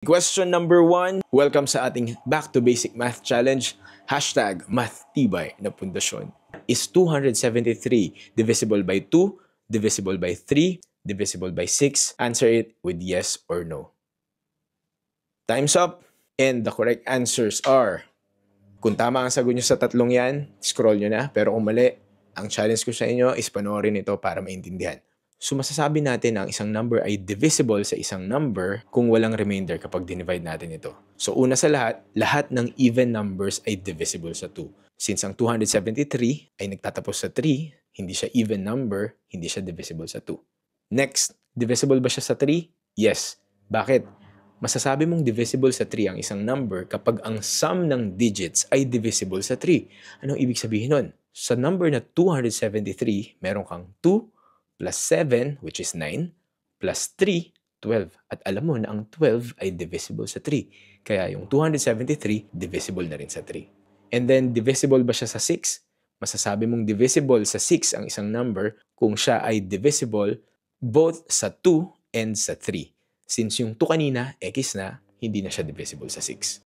Question number 1, welcome sa ating Back to Basic Math Challenge, hashtag MathTibay na pundasyon. Is 273 divisible by 2, divisible by 3, divisible by 6? Answer it with yes or no. Time's up, and the correct answers are, kung tama ang sagot nyo sa tatlong yan, scroll nyo na, pero kung mali, ang challenge ko sa inyo is panoorin ito para maintindihan. So masasabi natin na ang isang number ay divisible sa isang number kung walang remainder kapag dinivide natin ito. So una sa lahat ng even numbers ay divisible sa 2. Since ang 273 ay nagtatapos sa 3, hindi siya even number, hindi siya divisible sa 2. Next, divisible ba siya sa 3? Yes. Bakit? Masasabi mong divisible sa 3 ang isang number kapag ang sum ng digits ay divisible sa 3. Anong ibig sabihin nun? Sa number na 273, meron kang 2, plus 7, which is 9, plus 3, 12. At alam mo na ang 12 ay divisible sa 3. Kaya yung 273, divisible na rin sa 3. And then, divisible ba siya sa 6? Masasabi mong divisible sa 6 ang isang number kung siya ay divisible both sa 2 and sa 3. Since yung 2 kanina, x na, hindi na siya divisible sa 6.